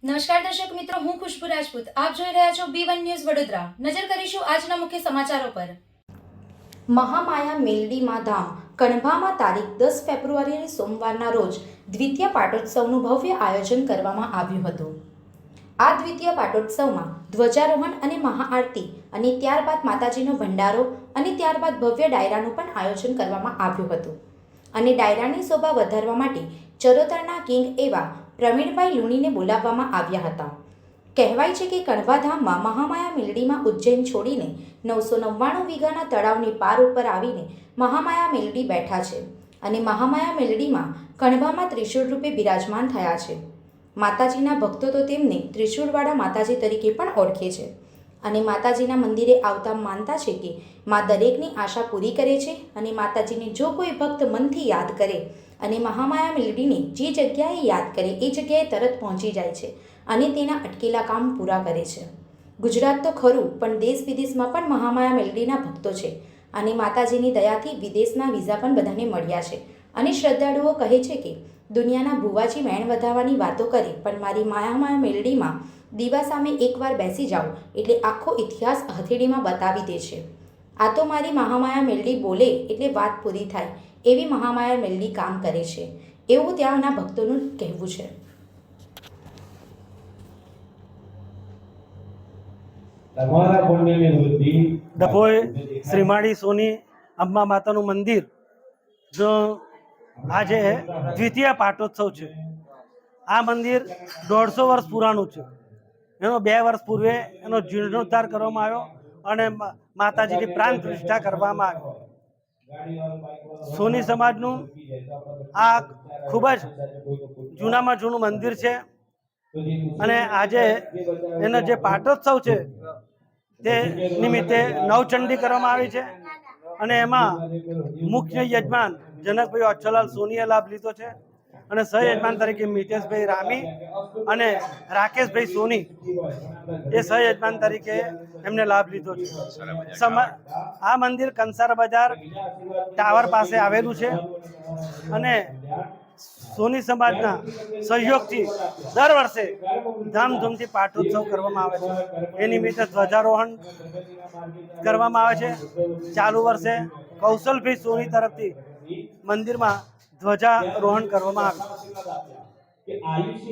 નમસ્કાર દર્શક મિત્રો, હું ખુશ્બુ રાજપૂત. આપ જોઈ રહ્યા છો B1 ન્યૂઝ વડોદરા. નજર કરીશું આજના મુખ્ય સમાચારો પર. મહામાયા મેલડીમાં ધામ કણભામાં તારીખ 10 ફેબ્રુઆરી સોમવારના રોજ દ્વિતીય પાટોત્સવનું ભવ્ય આયોજન કરવામાં આવ્યું હતું. આ દ્વિતીય પાટોત્સવમાં ધ્વજારોહણ અને મહાઆરતી અને ત્યારબાદ માતાજીનો ભંડારો અને ત્યારબાદ ભવ્ય ડાયરાનું પણ આયોજન કરવામાં આવ્યું હતું. અને ડાયરાની શોભા વધારવા માટે ચરોતરના કિંગ એવા પ્રવીણભાઈ લુણીને બોલાવવામાં આવ્યા હતા. કહેવાય છે કે કણભાધામમાં મહામાયા મેલડીમાં ઉજ્જૈન છોડીને 999 વીઘાના તળાવની પાર ઉપર આવીને મહામાયા મેલડી બેઠા છે અને મહામાયા મેલડીમાં કણભામાં ત્રિશૂળ રૂપે બિરાજમાન થયા છે. માતાજીના ભક્તો તો તેમને ત્રિશૂળવાળા માતાજી તરીકે પણ ઓળખે છે અને માતાજીના મંદિરે આવતા માનતા છે કે મા દરેકની આશા પૂરી કરે છે અને માતાજીને જો કોઈ ભક્ત મનથી યાદ કરે અને મહામાયા મેલડીને જે જગ્યાએ યાદ કરે એ જગ્યાએ તરત પહોંચી જાય છે અને તેના અટકેલા કામ પૂરા કરે છે. ગુજરાત તો ખરું, પણ દેશ વિદેશમાં પણ મહામાયા મેલડીના ભક્તો છે અને માતાજીની દયાથી વિદેશના વિઝા પણ બધાને મળ્યા છે. અને શ્રદ્ધાળુઓ કહે છે કે દુનિયાના ભુવાજી મેણ વધાવવાની વાતો કરે, પણ મારી મહામાયા મેલડીમાં દીવા સામે એકવાર બેસી જાઓ એટલે આખો ઇતિહાસ હથેળીમાં બતાવી દે છે. આ તો મારી મહામાયા મેલડી બોલે એટલે વાત પૂરી થાય એવી મહામાયા મેલડી કામ કરે છે, એવું ત્યાંના ભક્તોનું કહેવું છે. ડભોઈ શ્રીમાળી સોની અંબા માતાનું મંદિર જો આજે દ્વિતીય પાટોત્સવ છે. આ મંદિર 150 વર્ષ પુરાણું છે. એનો 2 વર્ષ પૂર્વે એનો જીર્ણોદ્ધાર કરવામાં આવ્યો અને માતાજીની પ્રાણ પ્રતિષ્ઠા કરવામાં આવી. સોની સમાજનું આ ખૂબ જ જૂનામાં જૂનું મંદિર છે અને આજે એનો જે પાટોત્સવ છે તે નિમિત્તે નવચંડી કરવામાં આવી છે અને એમાં મુખ્ય યજમાન જનકભાઈ અચ્છલાલ સોનીએ લાભ લીધો છે અને સહયજમાન તરીકે મિતેશભાઈ રામી અને રાકેશભાઈ સોની એ સહયજમાન તરીકે એમને લાભ લીધો છે. આ મંદિર કંસાર બજાર ટાવર પાસે આવેલું છે અને સોની સમાજના સહયોગથી દર વર્ષે ધામધૂમથી પાટોત્સવ કરવામાં આવે છે. એ નિમિત્તે ધ્વજારોહણ કરવામાં આવે છે. ચાલુ વર્ષે કૌશલભાઈ સોની તરફથી મંદિરમાં ધ્વજારોહણ કરવામાં આવે છે.